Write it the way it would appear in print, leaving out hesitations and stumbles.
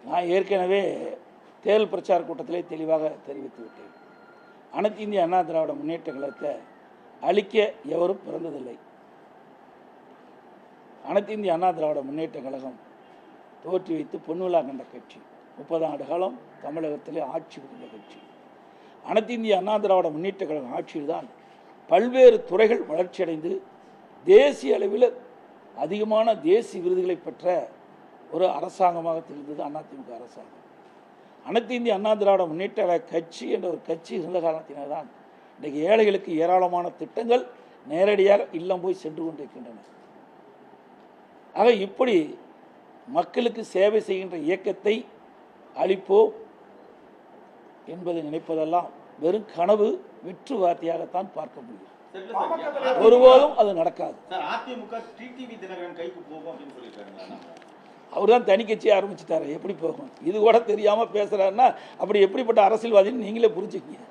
நான் ஏற்கனவே தேர்தல் பிரச்சார கூட்டத்திலே தெளிவாக தெரிவித்து விட்டேன். அனைத்து இந்திய அண்ணா திராவிட முன்னேற்ற கழகத்தை அழிக்க எவரும் பிறந்ததில்லை. அனைத்து இந்திய அண்ணா திராவிட முன்னேற்ற கழகம் தோற்றி வைத்து பொன்விழா கண்ட கட்சி, 30 ஆண்டு காலம் தமிழகத்திலே ஆட்சி புரிந்த கட்சி. அனைத்து இந்திய அண்ணா திராவிட முன்னேற்ற கழகம் ஆட்சியில்தான் பல்வேறு துறைகள் வளர்ச்சியடைந்து தேசிய அளவில் அதிகமான தேசிய விருதுகளை பெற்ற ஒரு அரசாங்கமாக திகழ்ந்தது அதிமுக அரசாங்கம். அனைத்து இந்திய அண்ணா திராவிட முன்னேற்ற கட்சி என்ற ஒரு கட்சி இருந்த காரணத்தினால்தான் இன்றைக்கு ஏழைகளுக்கு ஏராளமான திட்டங்கள் நேரடியாக இல்லம் போய் சென்று கொண்டிருக்கின்றன. ஆக இப்படி மக்களுக்கு சேவை செய்கின்ற இயக்கத்தை அளிப்போம் என்பதை நினைப்பதெல்லாம் வெறும் கனவு, வெற்று வார்த்தையாகத்தான் பார்க்க முடியும். ஒருபோதும் அது நடக்காது. அவர் தான் தனி கட்சி ஆரம்பிச்சுட்டாரு, எப்படி போகும்? இது கூட தெரியாம பேசுறாருன்னா அப்படி எப்படிப்பட்ட அரசியல்வாதின்னு நீங்களே புரிஞ்சுக்கீங்க.